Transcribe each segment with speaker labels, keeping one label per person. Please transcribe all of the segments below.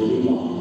Speaker 1: Terima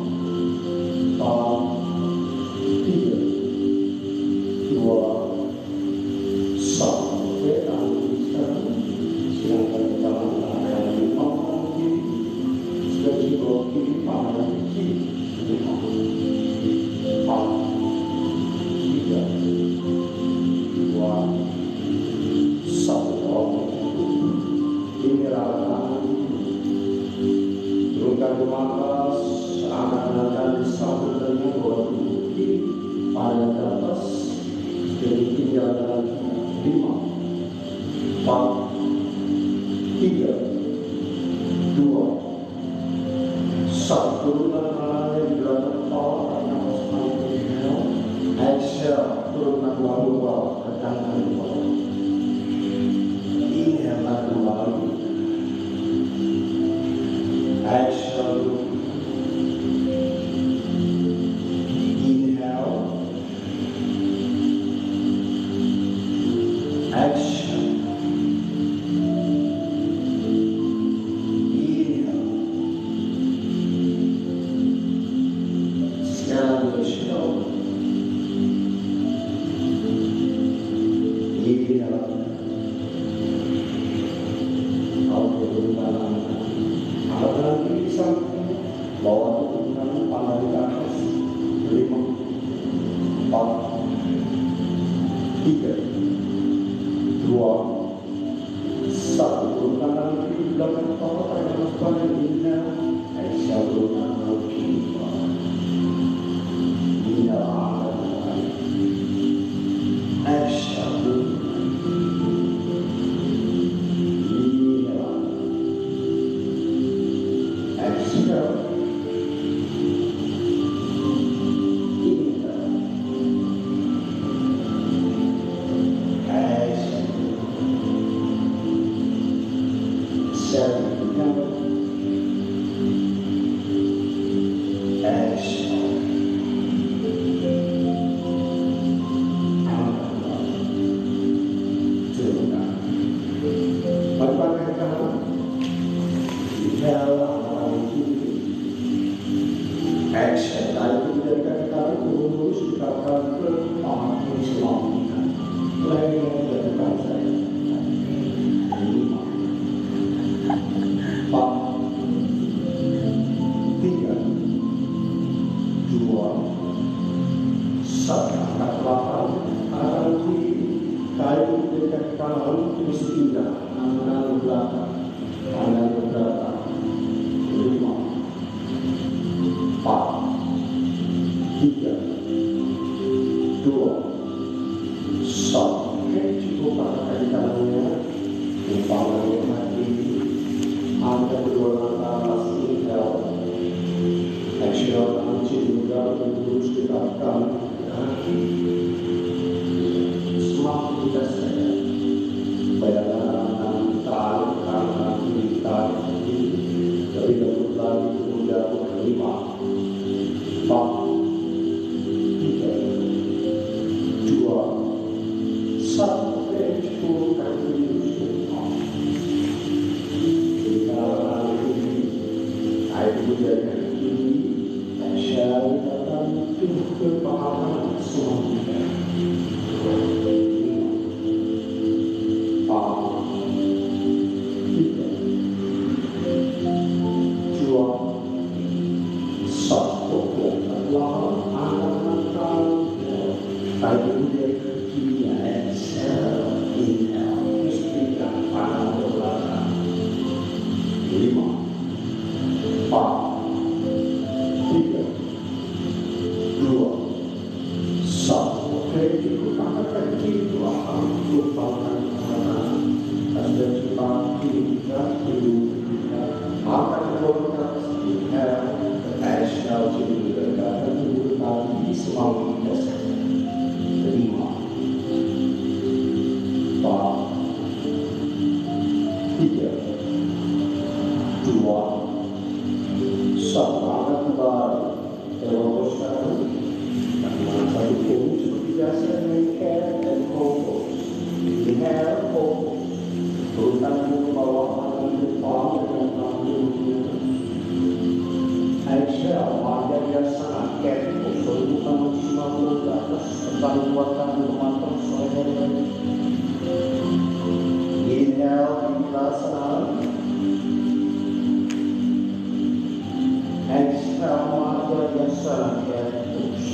Speaker 1: biasa terus.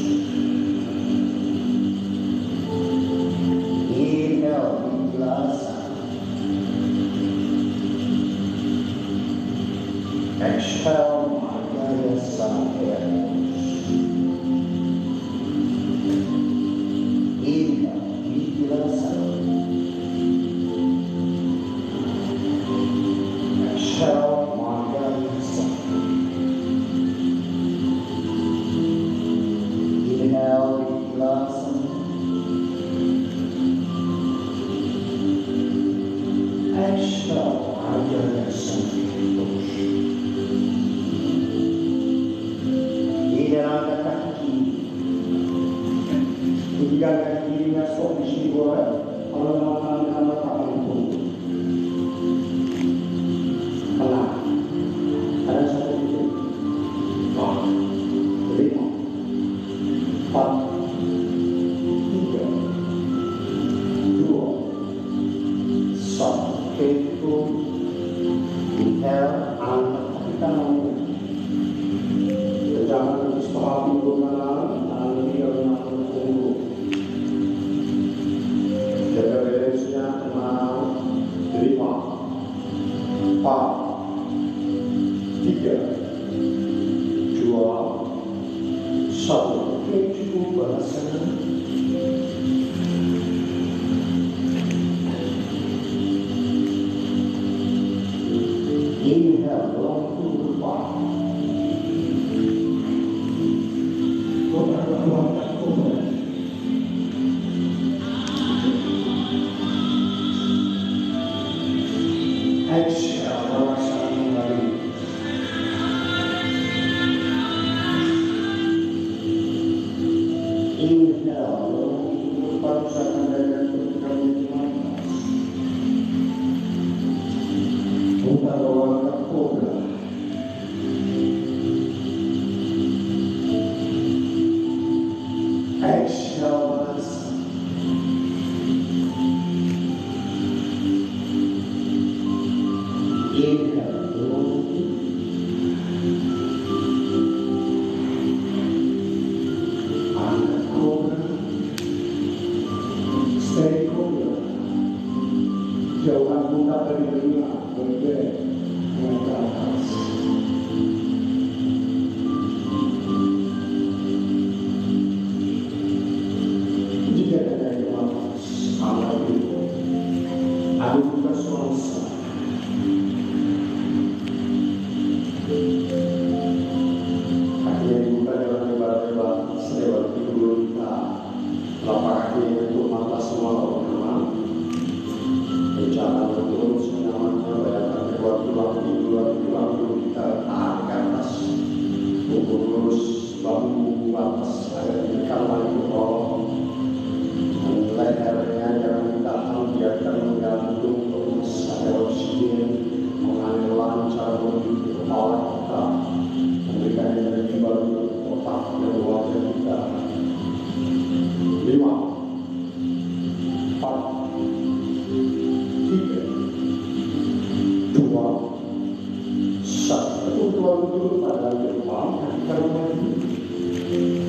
Speaker 1: Inhale, biasa. Exhale, biasa terus. Inhale, biasa. Exhale, biasa. Inhale, biasa. Exhale, biasa. Angkat kaki kiri, tinggal kaki kirinya stop di sini boleh. Kalau makan tangan itu, tenang. Ada satu titik, 5, 4, 3, 2, 1. Itu inhale, angkat kaki kanan. Jangan setengah pintu kanan, nanti kalau nak tunggu. Jaga beresnya, 6, 5, 4, 3, 2, 1. Oke, cukup bahasanya. Inhale, waktu depan. Exhale, rasakan kembali. Inhale, rasakan dengan berkali-kali. Buka bawah ke kobra. Exhale, rasakan. Inhale, angkat kobra, stay kobra, jauhkan muka dari dunia, bergerak ke atas. Jika ada yang malas, Allah itu, aku buka suasa. Lapak kaki untuk mata semua orang. Jangan terus nyamannya bayangkan kedua tulang kita tarik ke atas. Pukul lurus bahu atas agar ditekan lagi ke bawah. Lehernya jangan ditahan, biarkan menggantung terus agar oksigen mengalir lancar menuju ke kepala kita, memberikan energi baru untuk otak dan wajah kita. 5, 4, 3, 2, 1. Betul-betul pada depan, kaki kanan lagi,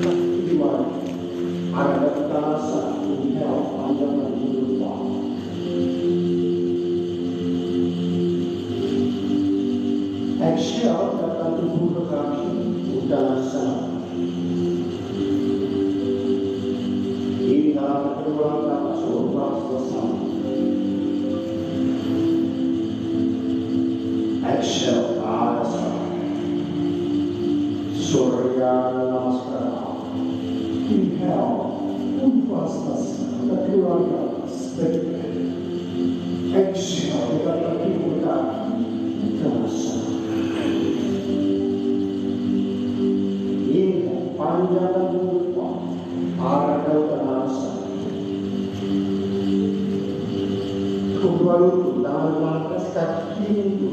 Speaker 1: kaki kedua. Ada terasa inhale, panjang dan depan. Exhale, datang tubuh ke kaki, Uttanasana. Inhale, kedua kaki surga bersama. Exhale, Adasana. Surya Namaskara. Inhale, Uttanasana. Kedua kaki. Exhale, datang tubuh ke kaki, Uttanasana. Inhale, panjang dan depan. Ardha Uttanasana. Kedua lutut, tangan melangkah, kaki kiri mundur,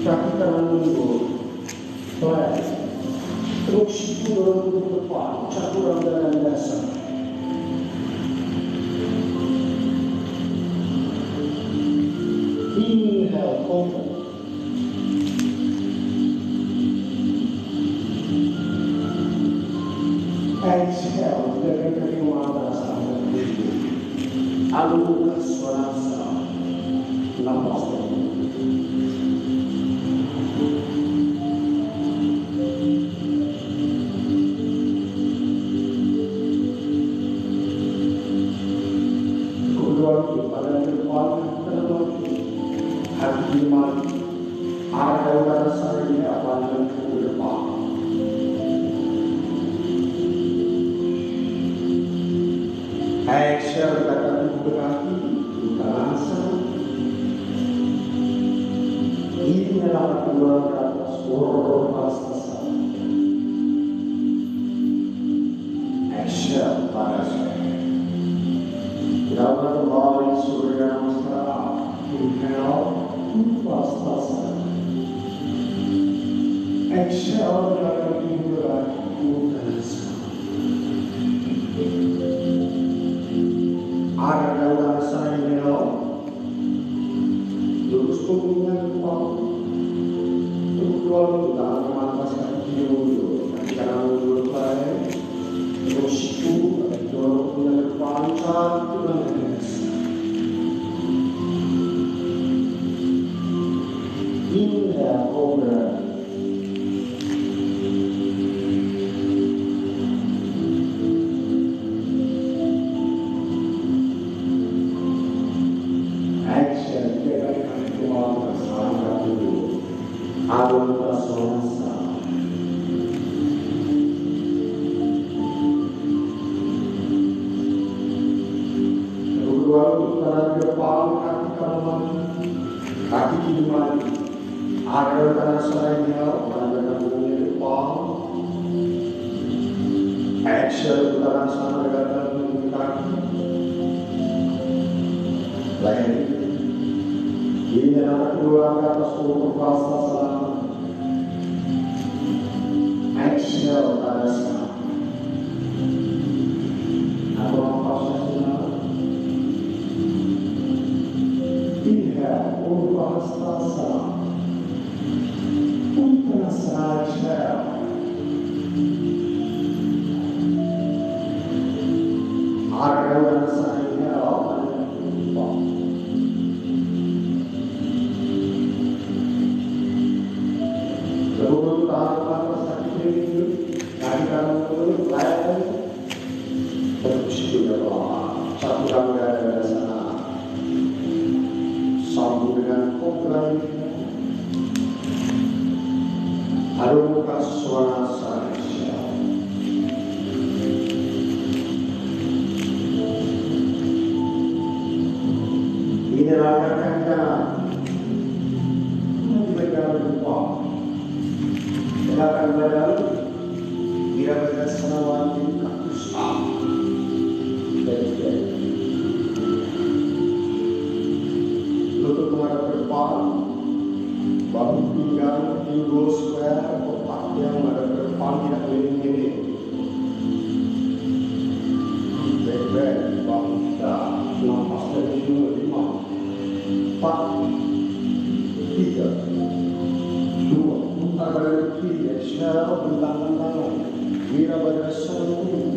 Speaker 1: kaki kanan mundur, flat. Terus turun ke depan, cakuran dalam dasar. Inhale, open. Exhale, jaga kaki mata sampai tubuh. Alurkan suara napas. Kedua pada depan terlalu hati mati. Ada udara sarina pandang ke depan. Exhale, katakan kaki terasa. Ini adalah kedua ke atas pasta. Exhale, parasa. Dalam kembali surya namaskara. Inhale, pasta. Exhale, katakan kedua terasa. Ada dalam sarina, lurus punggungnya kepala, keluar dalam mata kaki dulu, kanan dulu baik, terus siku, dorong punya kepala satu lagi. Inhale over. Awan prasonsa. Kedua tangan depan kaki kanan, kaki kiri mari. Ada tangan serainya, tangan punggungnya depan. Exhale tangan sana dengan punggung kaki. Lain. Ini adalah kedua ke atas punggung pasta selama. Exhale pada sana. Atau prosesnya. Inhale untuk pasta selama. Untuk exhale. Ada dan saya inhale. Lalu tahan sakit ini, kaki kanan dulu, layar, terus juga satu kali ada sana, sambung dengan program ini, ada muka suara saya. Ini rakan kanan, ini bagian depan. Silakan badan, bila berdasarkan di kakus A. Lutut menghadap ke depan, bahu pinggang, pinggul square, otak yang menghadap ke depan tidak miring-miring. Baik, bahu kita, nafas dari 5, 4, 3, 2. Agar kiri, exhale, bentang-bentangan. Wira berdasar tubuh.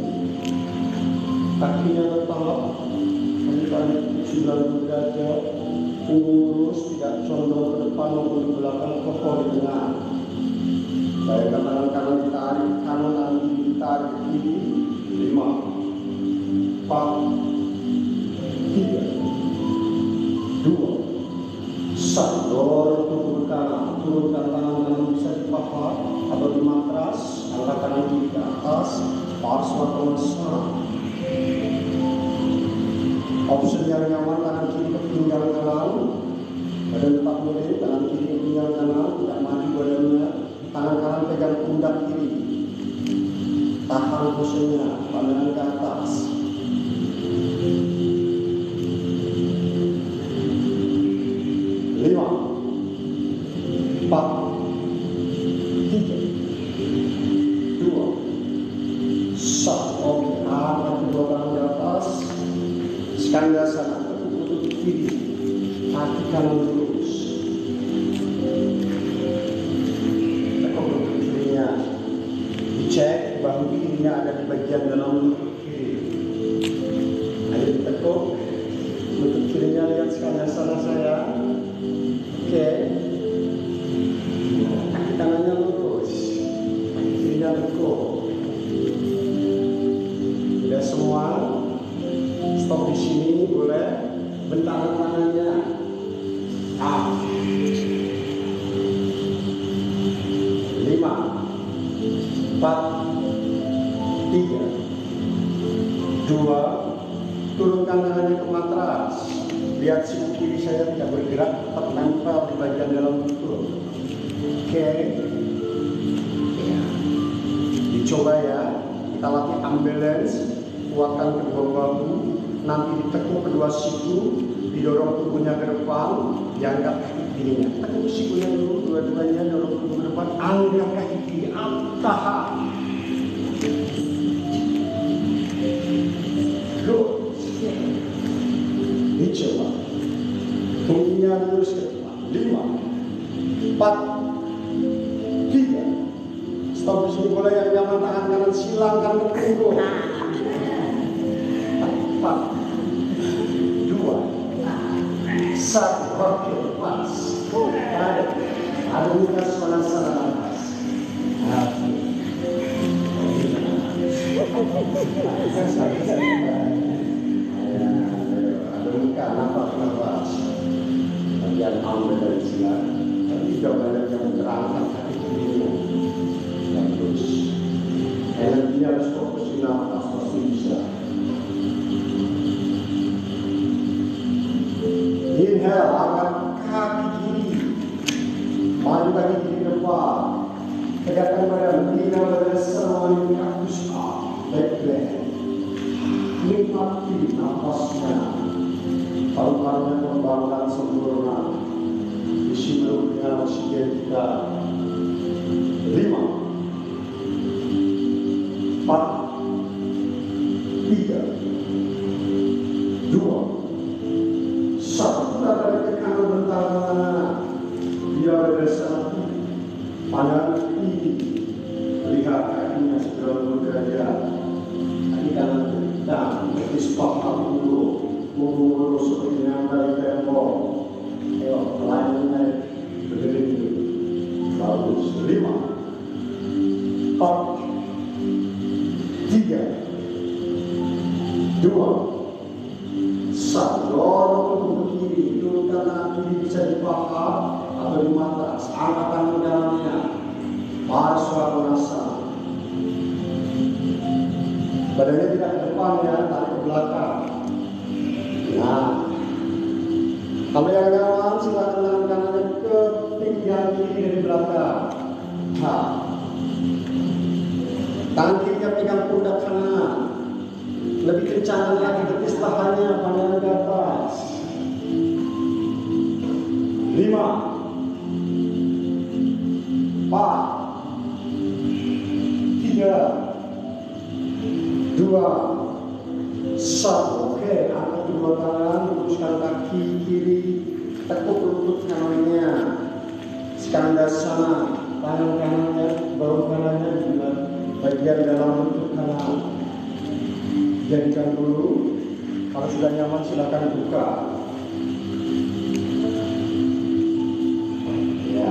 Speaker 1: Kakinya tetap. Kaki 90 derajat. Punggung lurus, tidak condong ke depan maupun ke belakang, kokoh di tengah. Baik, tangan kanan ditarik, kanan nanti ditarik kiri. 5, 4, 3, 2, 1. Dorong tubuh ke kanan. Turunkan tangan kanan bisa di paha atau di matras, angkat tangan kiri ke atas, parswa kemasa. Opsi yang nyaman, tangan kiri ke pinggang kanan, badan tetap boleh, tangan kiri ke pinggang kanan, tidak maju badannya, tangan kanan pegang pundak kiri, tahan posenya, pandangan ke atas. 5, 4, 3, 2, 1. Oke, angkat kedua tangan di atas. Sekali dasar, lutut kiri, kaki kanan lurus. Tekuk lutut kirinya. Dicek bahu kirinya ada di bagian dalam lutut kiri. Ayo ditekuk. Lutut kirinya lihat sekalian sana saya. Oke. Kaki kanannya lurus. Kaki kirinya tekuk. Sudah semua. Stop di sini boleh. Bentaran tangannya. Ah. 5, 4, 3, 2, turunkan tangannya ke matras. Lihat siku kiri saya tidak bergerak, tetap nempel di bagian dalam lutut. Oke. Ya. Dicoba ya. Kita latih ambulance. Kuatkan kedua bahu. Nanti ditekuk kedua siku. Didorong tubuhnya ke depan. Diangkat kaki kirinya. Tekuk sikunya dulu. Dua-duanya dorong tubuh ke depan. Angkat kaki kiri. Tahan. Dicoba. Punggungnya lurus ke depan. 5, 4, 3. Stop di sini boleh yang nyaman tangan kanan silangkan ke punggung. 4, 2, 1. Oke, lepas. Ada lukas pada sana nafas. Nafas. Bagian ambil dari sini. Tapi juga banyak yang terangkat kaki kirinya. Terus. Energinya harus fokus di nafas. Pasti bisa. Inhale, angkat kaki kiri. Maju kaki kiri depan. Tegakkan badan. Tinggal badan semuanya kakus up. Back. Nikmati nafasnya. Paru-parunya kembangkan sempurna. Isi perut dengan oksigen kita. 5, 4, 3, 2, 1. Kita balik ke kanan bentar kanan. Biar bersama. Pandang tinggi. Lihat kakinya segera berderajat. Kaki kanan kita. Betis paha dulu. Mengurus seperti yang dari tembok. Ayo, lainnya berdiri. Bagus. 5, 4, 3, 2, 1. Dorong tubuh kiri. Turunkan tangan kiri bisa di paha atau di matras. Angkat tangan kanannya. Parsvakonasana. Badannya tidak ke depan ya, tarik ke belakang. Nah, kalau yang nyaman silakan tangan kanannya ke pinggang kiri dari belakang. Tangan kirinya pegang pundak kanan. Lebih kencang lagi betis pahanya, pandangan ke atas. 5, 4, 3, 2, 1. Oke, angkat kedua tangan, luruskan kaki kiri, tekuk lutut kanannya. Skandasana, tangan kanannya, bahu kanannya di bagian dalam lutut kanan. Jadikan dulu. Kalau sudah nyaman silakan buka. Ya.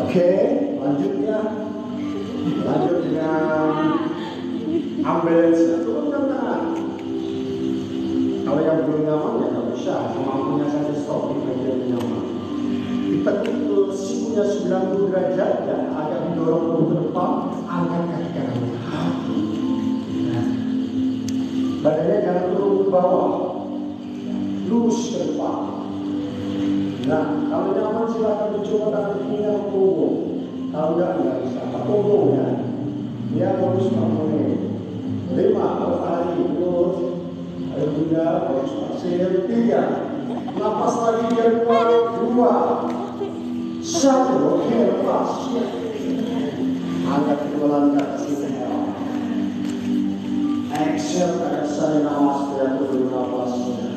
Speaker 1: Oke, lanjut ya. Lanjut dengan ambulance. Turunkan tangan. Kalau yang belum nyaman ya nggak usah. Semampunya saja stop di bagian nyaman. Ditekuk sikunya 90 derajat dan agak didorong ke depan. Angkat kaki kanannya. Badannya jangan turun ke bawah. Lurus ke depan. Nah, kalau nyaman silakan dicoba tangan kirinya ke punggung. Kalau enggak bisa. Punggung ya. Dia harus bangun. 5, hari terus. Ayo bunda, harus pasir. 3, napas lagi dia keluar. 2, 1. Oke, lepas. Angkat kedua langkah ke sini. Exhale, agak saya namaste atau dulu napasnya.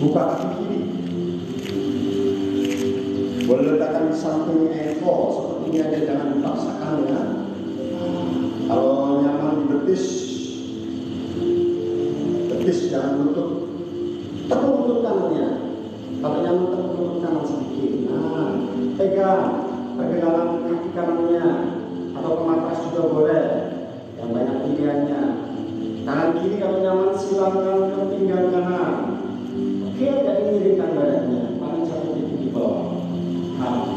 Speaker 1: Buka kaki kiri. Boleh letakkan di samping ekor seperti ini aja, jangan dipaksakan ya. Kalau nyaman di betis jangan lutut. Tekuk lutut kanannya. Kalau nyaman tekuk lutut kanan sedikit. Nah, pegang pegangan kaki kanannya atau ke matras juga boleh. Yang banyak pilihannya. Tangan kiri kalau nyaman silangkan ke pinggang kanan. Oke, jadi miringkan badannya. Paling 1 titik di bawah. Nah,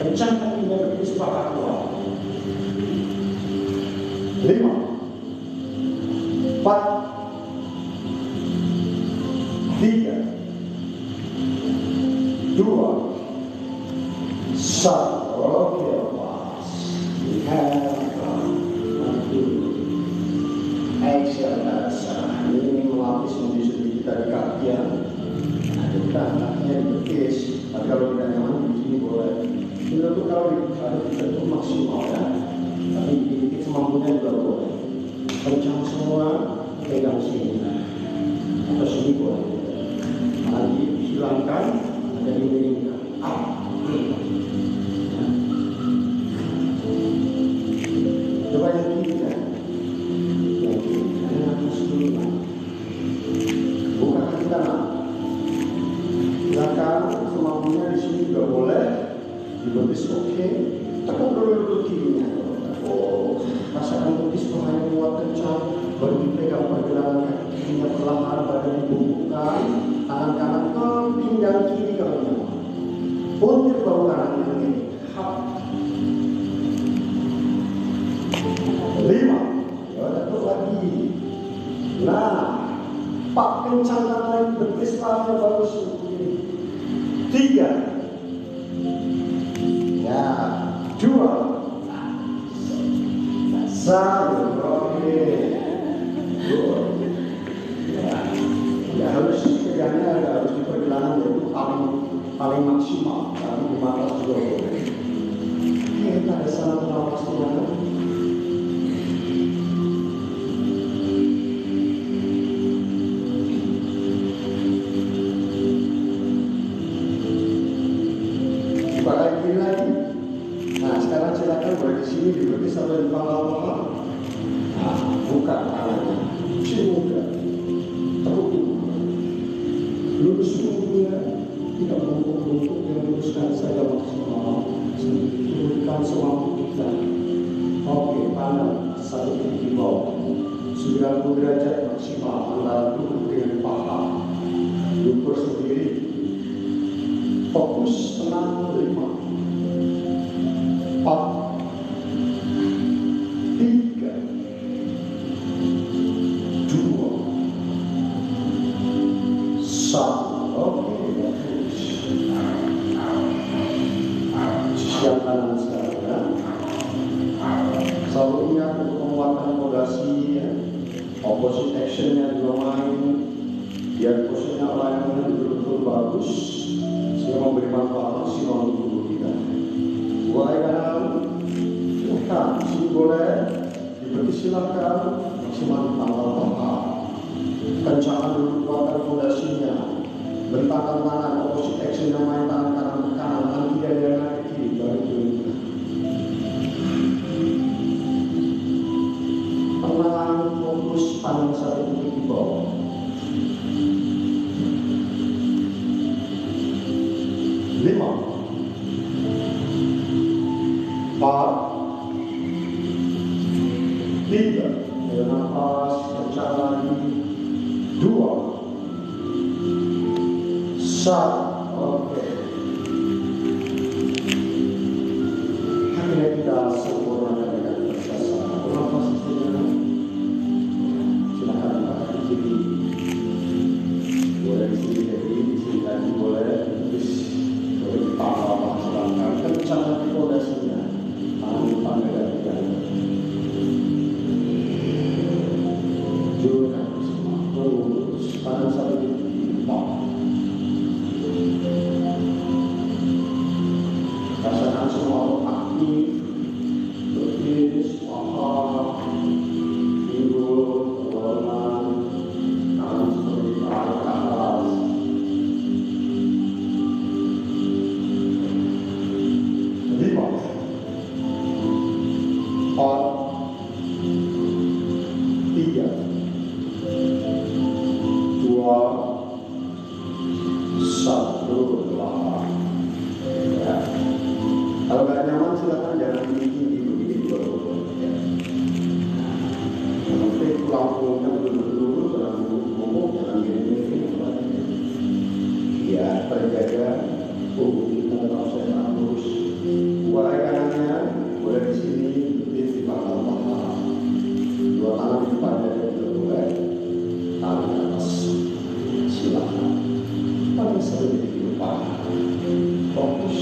Speaker 1: kencang kakinya betis paha kuat. 5, 4, 3, 2, 1. Oke, lepas. Exhale ke sana. Ini melapis sendi-sendi kita di kaki ya. Nah, kita kakinya dibetis. Tapi kalau tidak nyaman di sini boleh. Ini tuh kalau kita itu maksimal ya. Tapi dikit semampunya juga boleh. Kencang semua, pegang sini. Atau sini boleh. Nanti hilangkan, ada dimiringkan. Coba yang kiri ya. Yang kiri, yang atas dulu. Buka kaki kanan. Silakan semampunya di sini juga boleh. Di betis oke. Tekuk dulu lutut kirinya. Oh, rasakan betis pahanya kuat kencang. Baru dipegang pergelangan kaki kirinya perlahan, badan dibungkukkan. Tangan kanan ke pinggang kiri kalau nyaman. Puntir bahu kanan yang ini. 5. Ya, tekuk lagi. Nah, pak kencangkan lagi betis pahanya baru sini. 3. Ya, 2, 1. Oke. Ya harus pegangnya harus di pergelangan, yaitu paling maksimal. Tapi di mata juga boleh. Oke, kita ada sana penawasnya. Buka lagi. Nah, sekarang silakan boleh di sini di betis atau di pangkal paha. Nah, buka tangannya. Ciumkan. Tekuk lurus punggungnya, tidak bungkuk-bungkuk, yang luruskan saja maksimal. Turunkan semampu kita. Oke, pandang 1 titik di bawah. 90 derajat maksimal antara tubuh dengan paha. Ukur sendiri. Fokus tenang. 5, 4, 3, 2, 1. Oke, bagus. Siap kanan sekarang ya. Selalu ingat untuk penguatan fondasi ya. Opposite actionnya juga main. Biar posisinya alignment betul-betul bagus. Sehingga memberi manfaat maksimal untuk tubuh kita. Mulai kanan. Silakan. Sini boleh. Dibetis silakan. Maksimal di pangkal paha. Kencangkan dulu kuatan fondasinya. Bentangkan tangan, opposite action yang main tangan kanan ke kanan, tangan kiri dan ke kiri, baru turun. Tenang, fokus, pandang 1 titik di bawah. 5, 4, 3, nafas, kencang lagi. 2, 1. Oke. Akhirnya kita sempurnakan dengan bersama. Nafas istimewa. Silakan pakai kiri. Boleh di sini dari di sini lagi boleh. Terus boleh dipakai silakan. Kencang lagi fondasinya. Tangan depan pegang. Jurkan semua. Terus pada 1 titik. 3, 2, 1, lah. Ya. Kalau nggak nyaman silakan jangan tinggi begini dulu. Ya. Nanti pulang-pulangnya dulu jangan ngomong, jangan gini-gini. Ya, terjaga tubuh kita tetap sehat terus. Mulai kanannya, boleh di sini, di pangkal paha. Dua tangan di depan dan boleh taruh di atas. Silakan. Paling sering di depan. Fokus.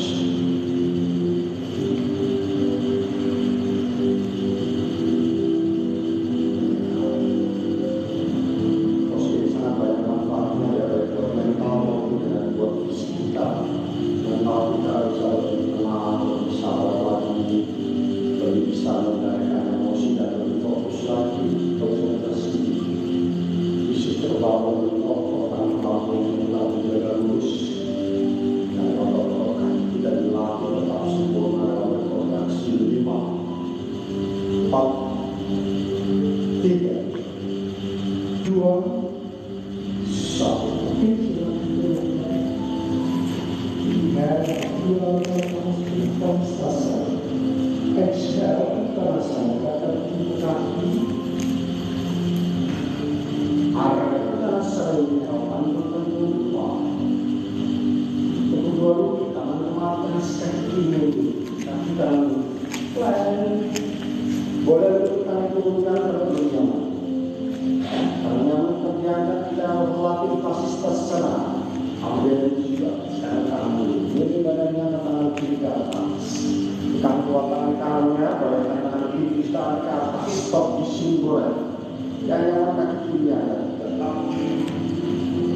Speaker 1: Boleh kita turunkan kalau belum nyaman. Kalau nyaman ternyata kita melatih fasilitas sana. Ambil juga sekarang tangan dulu. Ini badannya tangan kiri ke atas. Tekan kuat tangan kanannya, boleh tangan kiri tangan ke atas. Stop di sini boleh. Yang nyaman kaki kiri ada. Tetap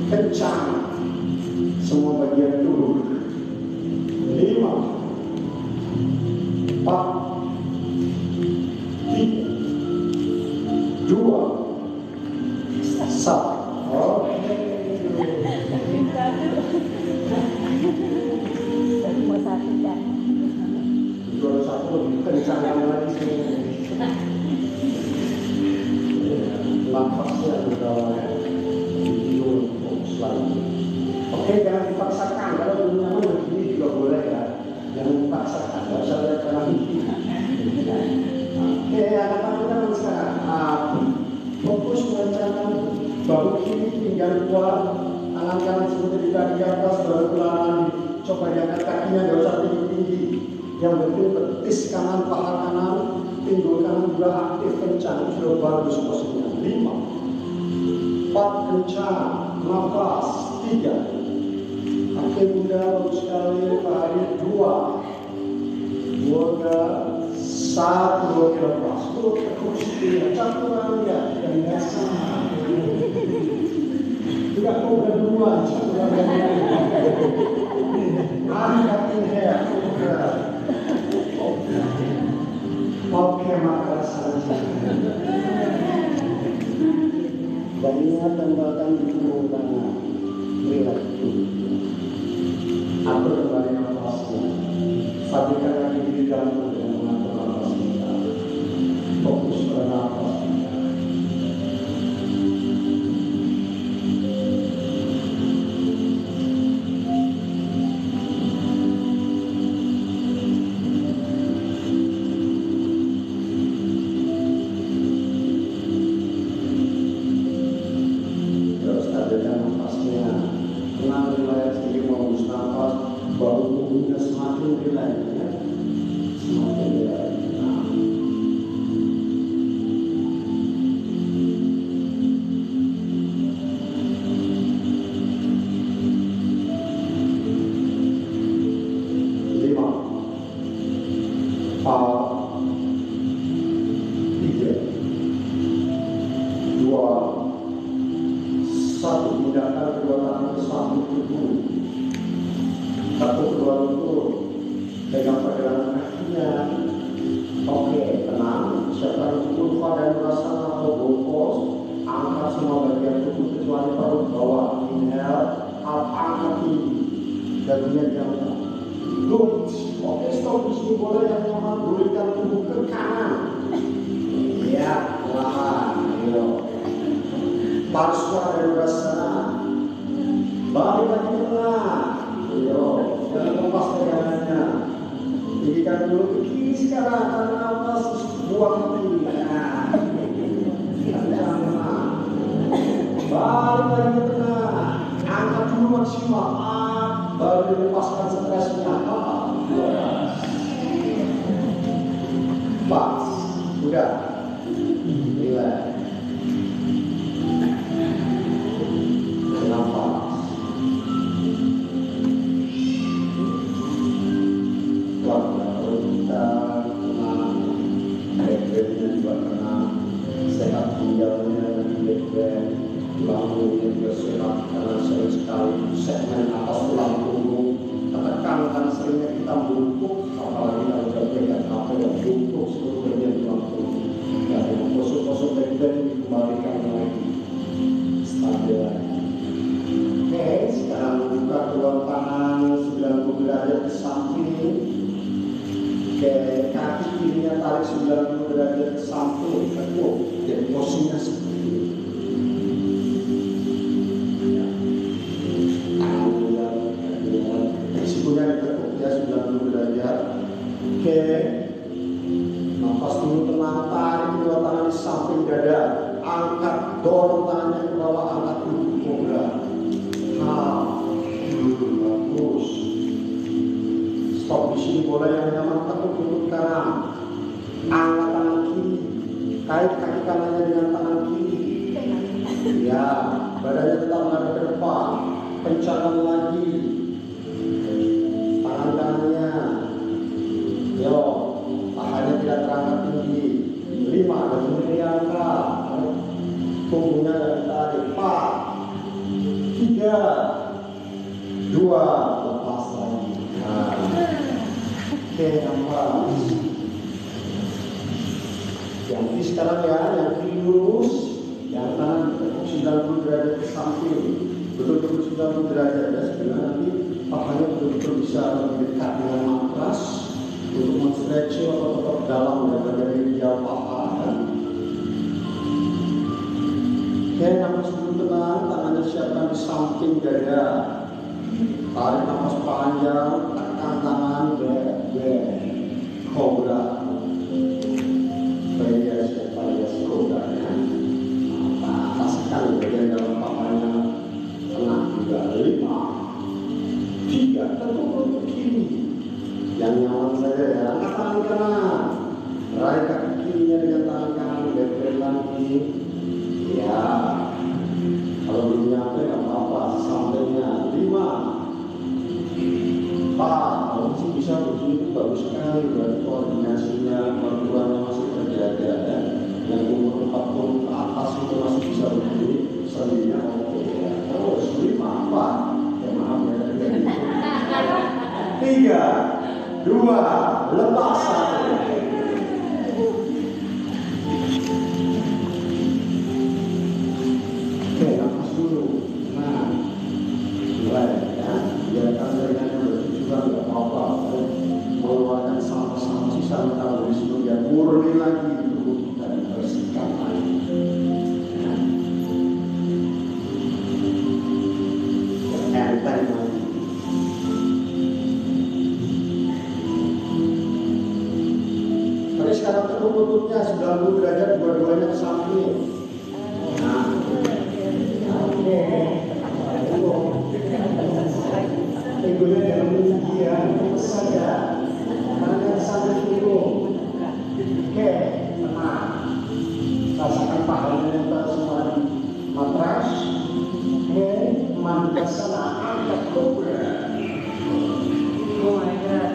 Speaker 1: kencang. Semua bagian turun. 5, 4, 3, 2, 1. Kencangkan lagi nafasnya juga tidur selalu. Oke, jangan dipaksakan. Kalau belum nyaman begini juga boleh ya. Jangan dipaksakan. Tidak usah lihat kanan kiri. Oke, anak-anak kita sekarang fokus mengencangkan bahu kiri pinggang kuat, tangan kanan seperti di atas, baru pelan coba diangkat kakinya, tidak usah tinggi-tinggi. Yang penting betis kanan, paha kanan, pinggul kanan juga aktif kencang, sudah bagus posisinya. 5, 4 kencang, nafas. 3, kaki muda bagus sekali, tarik. 2, 1, lepas. Terus caturan ya, dan biasa. Juga kau berdua, caturan angkat leher. Oke, maka saja. Dan ingat tempatkan di punggung tangan. Relax dulu. Atur kembali nafasnya. Stabilkan kaki di jantung dengan mengatur nafas kita. Fokus pada nafas kita. Oke, stop di sini boleh yang nyaman, gulirkan tubuh ke kanan. Parswa dari sana, balik lagi ke tengah. Yo, jangan lepas pegangannya. Tinggikan dulu ke kiri sekarang, tarik nafas, buang ke kiri. Nah, balik lagi ke tengah, angkat dulu maksimal, baru dilepaskan stresnya. Pas, udah, relax. Segmen atas tulang punggung tekan karena seringnya kita bungkuk, apalagi kalau kita pegang HP dan bungkuk seluruh bagian tulang punggung dan posuk-posuk bagian dikembalikan lagi stabil lagi. Oke, sekarang buka kedua tangan 90 derajat ke samping. Oke, kaki kirinya tarik 90 derajat ke samping, tekuk, jadi posisinya seperti ini. Oke, nafas dulu tenang, tarik kedua tangan di samping dada, angkat, dorong tangannya ke bawah, angkat dulu kobra. Bagus. Stop di sini, boleh yang nyaman tekuk lutut kanan, angkat tangan kiri, kait kaki kanannya dengan tangan kiri. Ya, badannya tetap menghadap ke depan, kencangkan lagi. Tangan kanannya. Yo, pahanya tidak terangkat tinggi. 5, dan diangkat. Punggungnya tidak ditarik. 4, 3, 2, lepas lagi. Nah. Oke, nafas. Yang kiri sekarang ya, yang kiri lurus, yang kanan ditekuk 90 derajat ke samping. Betul-betul 90 derajat ya, sebenarnya nanti pahanya betul-betul bisa lebih dekat dengan matras. Untuk men-stretching atau tetap dalam daripada dia paha kan. Oke, nafas dulu tenang, tangannya siapkan di samping dada. Tarik nafas panjang, tekan tangan, kobra. Variasi kobra ya. Rasakan bagian dalam pahanya tengah juga. 5, 3, tekuk ke kiri. Yang nyaman saja ya, angkat tangan kanan, raih kaki kirinya dengan tangan kanan, bebek lagi. Ya, kalau belum nyampe nggak apa-apa, sampainya 5, 4, kalau masih bisa begini itu bagus sekali, berarti koordinasinya, perturannya masih terjaga ya. Yang umur 40 ke atas itu masih bisa begini, sendinya oke ya. Terus 5, 4, ya maaf ya, 3, 2, lepas 1. Oke, nafas dulu. Nah, mulai ya. Biarkan ringannya bertujuan, nggak apa-apa. Mengeluarkan sampah-sampah sisa metabolisme yang murni lagi tubuh kita dibersihkan lagi. Enteng lagi. Sekarang tekuk lututnya 90 derajat, dua-duanya ke samping. Nah, oke. Egonya jangan tinggi ya, terus saja. Tangannya sampai turun. Oke, tenang. Rasakan pahanya yang semua di matras. Oke, mandi ke sana, angkat kobra. Oh my God.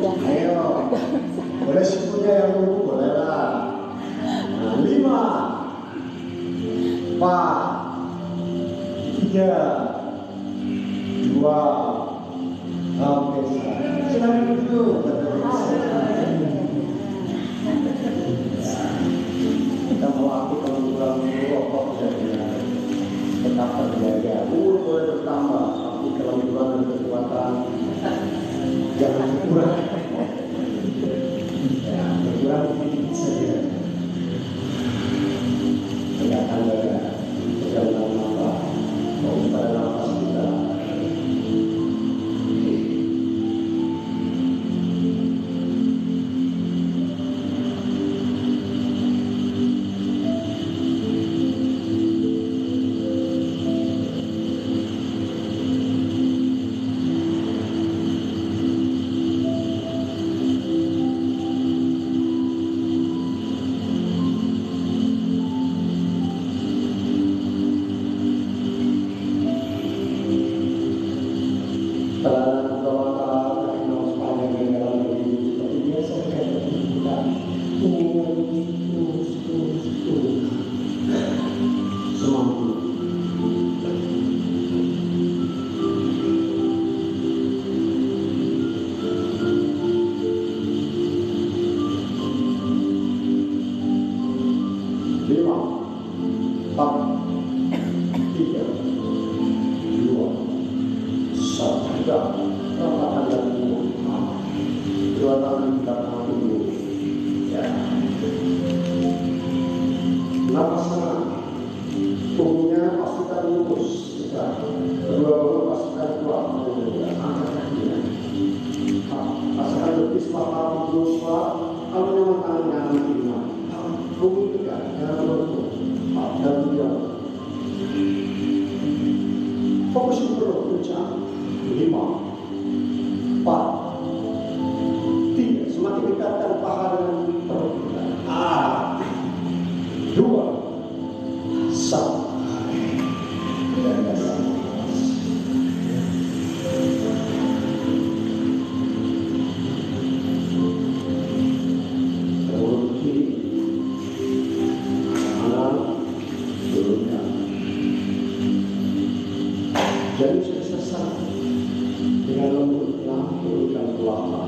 Speaker 1: Ayo, boleh sikunya yang dulu, boleh lah. Nah, 5, 4, 3, 2, oke, silakan duduk. Kita mau aktif kalau pulang rokok ya, tetap terjaga. Boleh bertambah, tapi kalau pulang dan kekuatan jangan kurang. Ya, berkurang sedikit saja. setelah dosa, kalau memang tangan kanan terima, tunggu tegak, jangan berhubung, dan diam. Fokus perut kencang, 5, 4, 3, semakin dekatkan paha dengan perut kita. 2, 1. Jadi selesai dengan lembutnya turunkan telapak.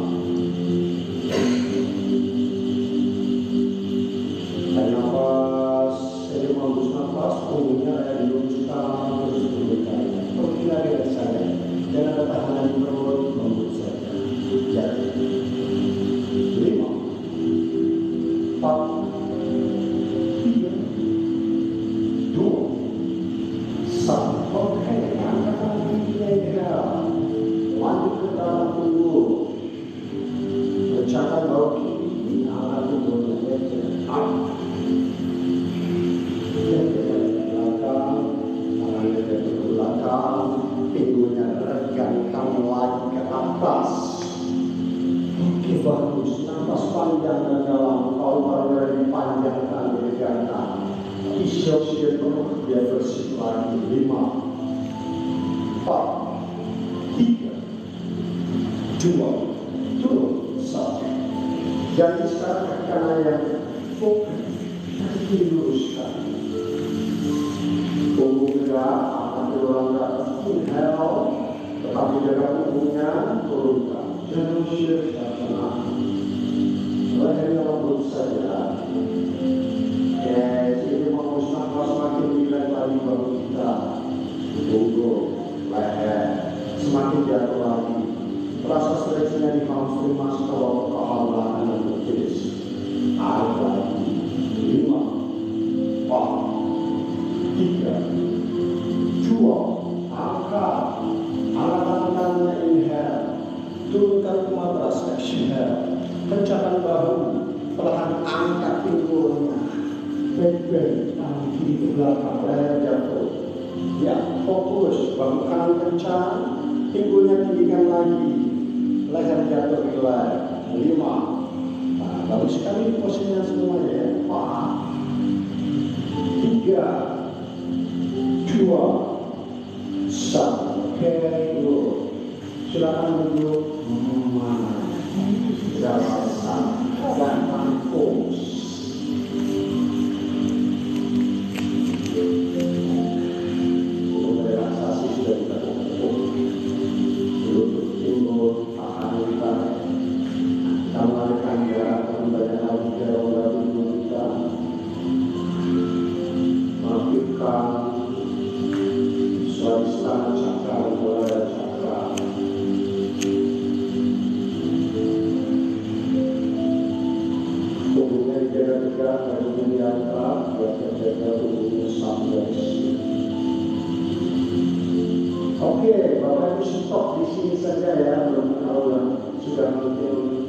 Speaker 1: Tarik nafas, jadi menghembus nafas, punggungnya ada diluruskan terus turunkan. Pergilah dengan saya, jangan ada tahanan di perut, lembut saja. Jadi 5, 4, 3, 2, 1. Oke. Lanjut ke dalam tubuh. Pecahkan bawah kiri, angkat tubuhnya up. Belakang, tangannya ke belakang, pinggulnya regangkan lagi ke atas. Oke, bagus. Nafas panjang dan dalam. Kalau lebih panjangkan, regangkan. Isi-isi penuh, dia bersih lagi. 5, 4, 3, 2, turun, 1. Jadi sekarang kaki kanan yang fokus, kaki luruskan. Punggung gerak, akan dorong ke atas, inhale, tetapi jaga punggungnya, turunkan. Jangan shift ke tengah. Lehernya lembut saja. Oke, jadi menghembus nafas makin ringan lagi baru kita. Punggung, leher, semakin jatuh lagi. Rasa stretchingnya di hamstring masuk ke bawah kepala belakang dan betis. Tarik lagi. 5, 4, 3, 2, angkat. Angkat tangannya, inhale. Turunkan ke matras, exhale. Kencangkan bahu, perlahan angkat pinggulnya. Back, tangan kiri ke belakang, leher jatuh. Ya, fokus, bahu kanan kencang, pinggulnya tinggikan lagi. Leher jatuh ke leher. 5. Nah, bagus sekali posisinya semuanya ya. 4, 3, 2, 1. Oke, dulu. Silakan duduk. Jelasan dan fokus. Relaksasi sudah kita cukup. Lutut timbul, akan ditarik. Kita melarikan jarak banyak lagi ke rongga tubuh kita. Melakukan suasana cakra, mulai cakra. Tubuhnya dijaga tegak, badannya diangkat, buat menjaga tubuhnya sampai sini. Oke, Bapak Ibu stop di sini saja ya, belum kalau sudah mungkin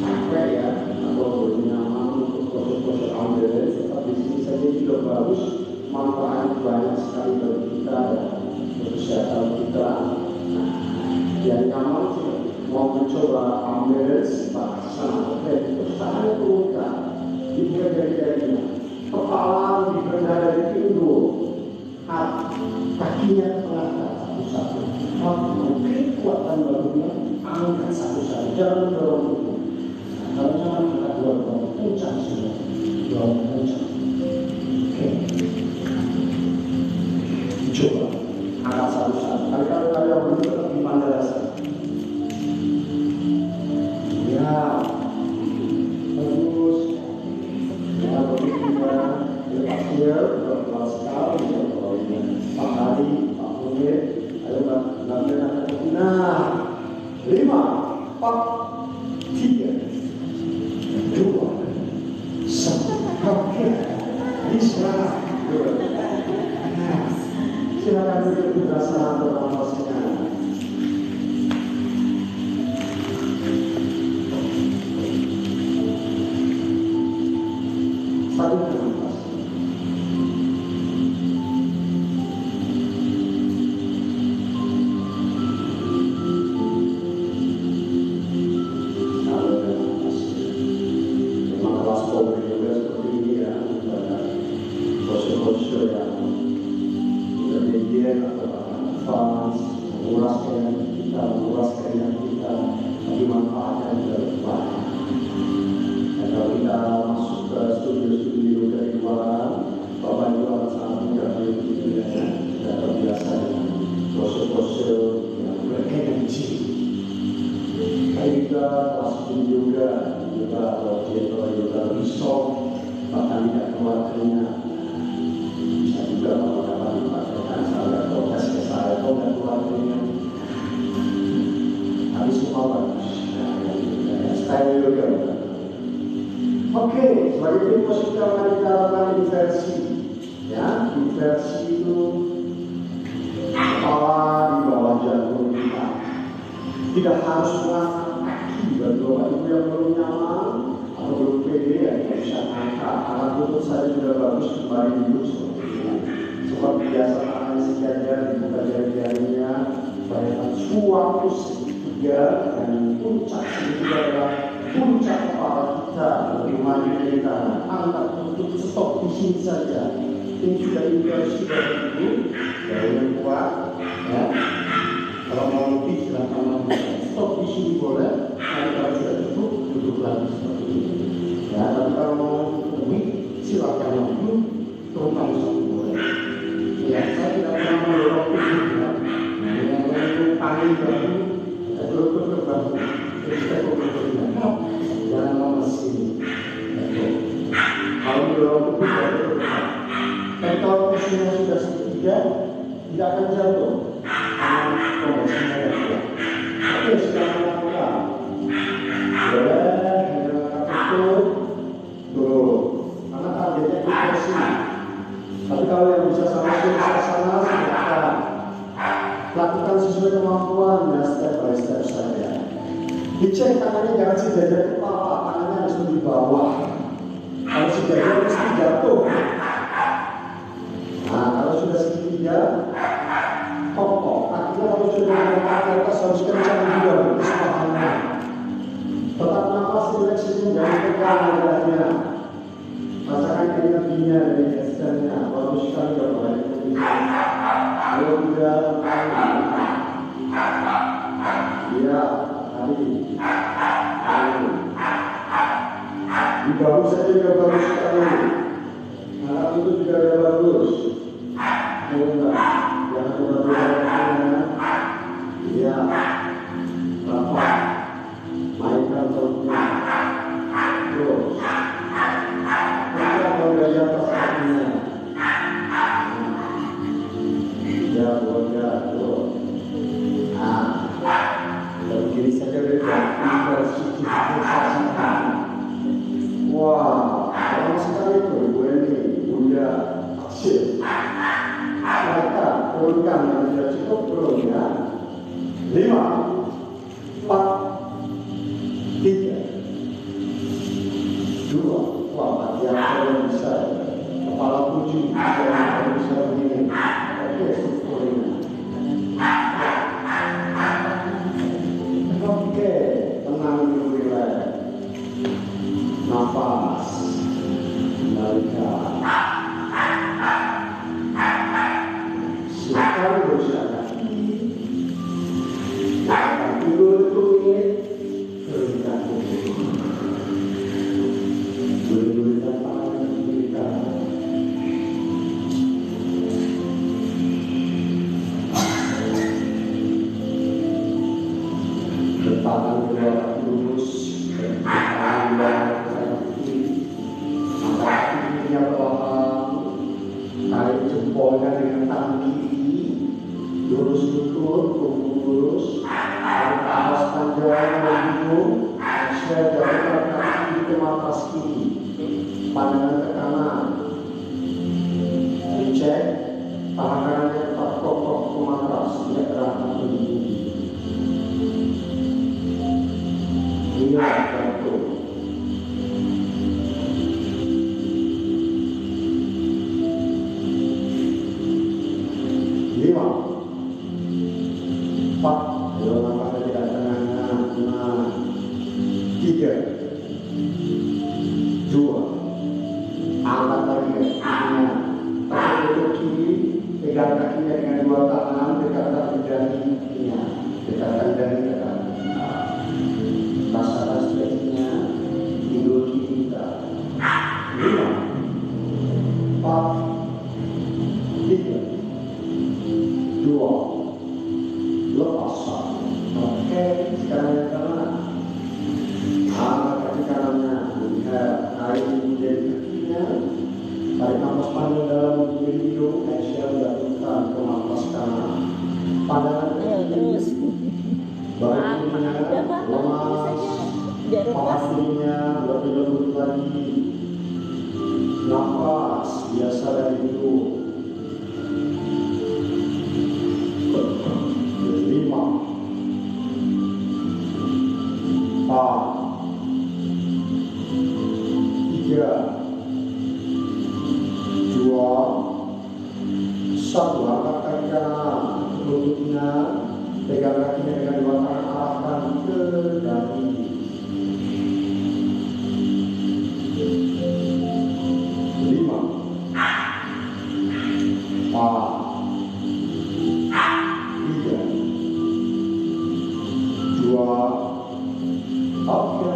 Speaker 1: capek ya, atau belum nyaman untuk proses-proses ambil, tetap di sini saja juga bagus, manfaat banyak sekali bagi kita dan kesehatan kita. Yang nyaman sih mau mencoba ambil sana, oke, terus tangannya turunkan, dibuka jari-jarinya, kepala diberendah dari pinggul, kakinya tengah. Satu, oke, kuatkan bahunya, angkat satu-satu, jangan dorong tubuh. Kalau jangan angkat dorong, kencang semua, dorong kencang. Oke, coba angkat satu-satu. Kali-kali yang berdua tetap di pandai dasar. Ya, bagus. Ya, begitu. Lepas dia, berkelas sekali. Kalau ini 4 hari, 4 menit. Nah, 5, 4, 3, 2, 1. Oke, bisa. Silakan duduk di sana atau nafasnya. juga, kelas yoga, yoga risol, bahkan tidak keluarganya. Bisa juga kalau dapat dipakaikan saya protes ke saya, kok nggak keluarganya. Tapi semua bagus. Style yoga. Oke, sebagai tim positif mari kita lakukan inversi. Ya, inversi itu kepala di bawah jantung kita. Tidak harus mengangkat kaki bagi bapak ibu yang belum nyaman atau belum pede ya tidak bisa angkat. Alat lutut saya sudah bagus kembali duduk seperti ini. Seperti biasa tangan sejajar dibuka jari-jarinya. Bayangkan suatu segitiga dan puncak segitiga adalah puncak kepala kita. Bagaimana dari tangan angkat lutut stop di sini saja. Ini sudah inversi dari ibu, dari yang kuat, ya. Kalau mau lebih silahkan lakukan. Stop di sini boleh. Nanti kalau sudah cukup duduk lagi seperti ini. Ya, tapi kalau mau lebih silahkan maju turunkan satu boleh. Ya, saya tidak pernah mendorong tubuh ya. Yang itu angin baru, lutut ke bahu. Jadi kita komunikasikan. Jangan mau sini. Kalau mendorong tubuh tidak bergerak. Kalau kursinya sudah segitiga, tidak akan jatuh. Kondisinya yang kuat. Oke, silakan lakukan. Boleh, tutup. Tuh, karena targetnya inversi. Tapi kalau yang bisa sama sana, silakan. Lakukan sesuai kemampuan ya, step by step saja. Dicek tangannya jangan sejajar kepala, tangannya harus di bawah. Kalau sejajar mesti jatuh. Nah, kalau sudah segitiga, kokoh. Kakinya kalau sudah mengangkat ke atas harus kencang juga kesempatannya. Tetap nafas rileks ini, jangan pegang lidahnya. Rasakan energinya dari gesturnya. Bagus sekali kalau ada kondisi. Kalau tidak, iya, tadi. Di bahu saja juga bagus sekali. Alat itu juga ada bagus. Jangan berbeda-beda. Ya, rapat. Mainkan perutnya. Terus. Kita dari atas kakinya. Ya, boleh. Terus. Nah, dari kiri saja beda. Inversi. Wah, orang sekali itu. Ibu ini, Bunda, kecil. Maka turunkan yang sudah cukup turunnya 5, 4, 3, 2. Wah, yang saya bisa kepala 7 saya bisa begini. Oke, turunnya. Oke, tenang dulu relax. Nafas, kembalikan. Silakan berusaha kaki. Silakan tidur tulis. Turunkan tubuh. Dulu-dulukan tangan diberikan. Tangan kedua lurus. Tangan dua kiri. Angkat kakinya perlahan. Tarik jempolnya dengan tangan kiri. Lurus lutut, punggung lurus. Tarik nafas panjang dan hidung. Saya jatuhkan kaki ke atas kiri. Pandangan ke kanan. Dicek. Tangan kanannya tetap kokoh ke atas. Tidak terangkat lebih tinggi. Iya, jatuh. Angkat lagi kakinya, tertutup kiri, pegang kakinya dengan dua tangan, dekatkan lidahnya, dekatkan dahi ke kaki. Rasakan stretchingnya, tidur kiri kita. 5, 4, 3, 2, lepas. Oke, sekarang yang kanan. hanya dalam video Aisyah jatuhkan ke markas kanan. Pandangan
Speaker 2: terus
Speaker 1: badannya lemas, hatinya lebih lembut lagi. Nafas biasa dan itu. 5, 4, 3, 2, 1. Angkat kaki kanan, lututnya, pegang kakinya dengan dua tangan, arahkan ke dahi. 5, 4, 3, 2, oke.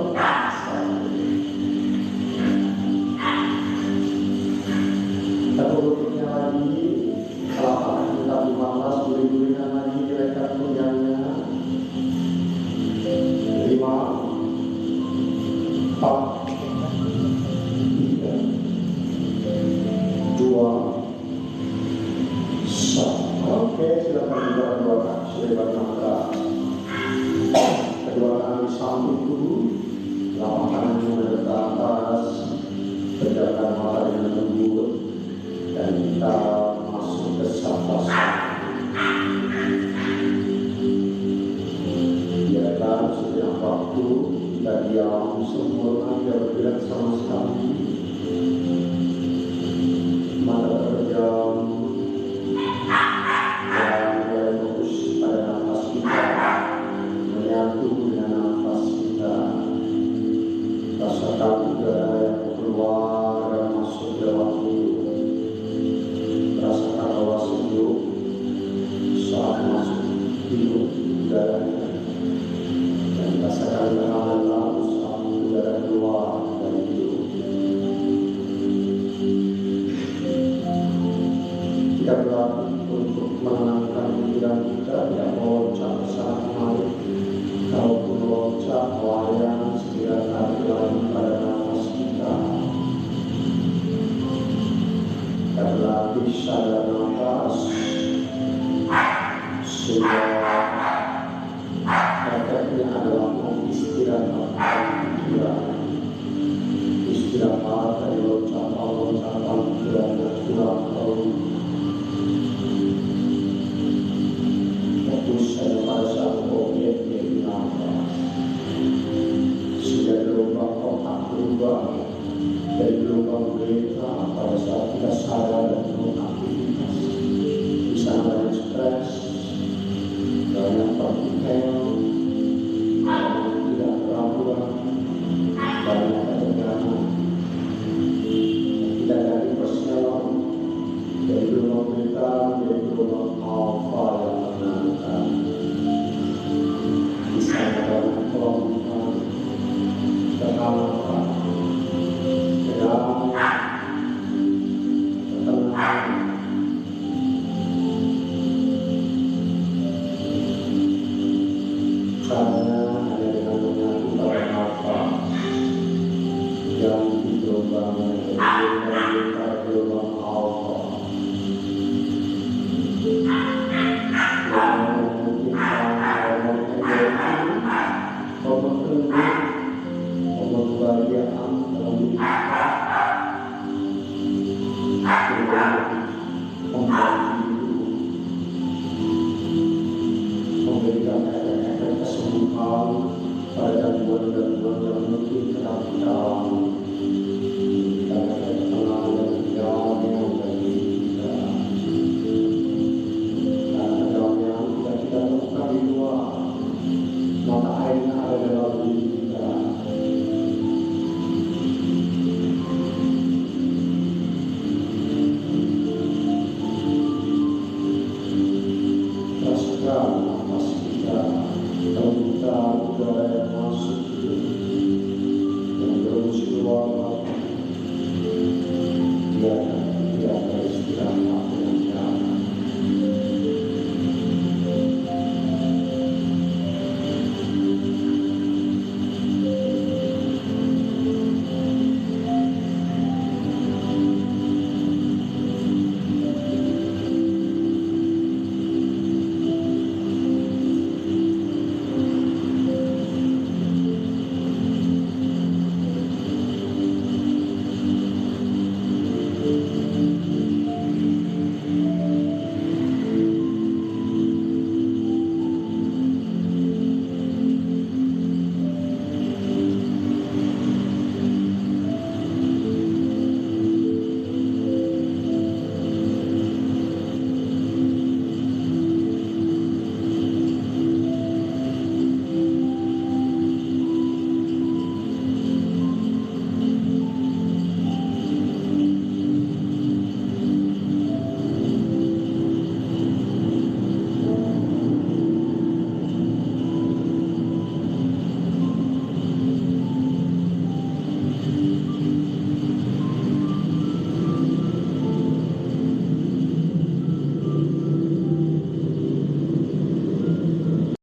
Speaker 1: Satu lututnya lagi, telapak kaki kita 15, guling-gulingan lagi, direkan punggangnya. 5, 4, 3, 2, 1. Oke, silakan buka kedua kaki selebar nafas. Kedua kaki sambung dulu, telapak tangannya mendekat ke atas, pejamkan mata dengan lembut, dan kita masuk ke savasana. Biarkan setiap waktu kita diam sempurna, tidak bergerak sama sekali. Mata terpejam dan mulai fokus pada nafas kita, menyatu dengan nafas kita. Rasakan udara yang keluar dan masuk lewat mulut. Rasakan hawa sejuk saat masuk hidup udaranya, dan rasakan tekanan lalu saat udara keluar dari hidup. Kita berlatih untuk menenangkan pikiran kita, tidak meloncat ke sana kemari. Kalaupun meloncat, melayang segera tarik lagi pada nafas kita. Kita berlatih sadar nafas sehingga efeknya adalah mengistirahatkan pikiran. Istirahat dari loncatan pikiran yang kurang perlu. Fokus hanya pada satu objek, yaitu nafas. Sehingga gelombang otak berubah dari gelombang beta pada saat kita sadar dan penuh aktivitas. Di sana banyak stres, banyak pertikaian, banyak tidak keraguan, banyak ketegangan. Kita dari persialan dari gelombang beta menjadi gelombang alfa yang menenangkan. Di sana banyak kelompokan, kehangapan, kedamaian, ketenangan. Caranya hanya dengan menyatu pada nafas yang di gelombangnya dari gelombang alfa. Hormon kebahagiaan dalam diri kita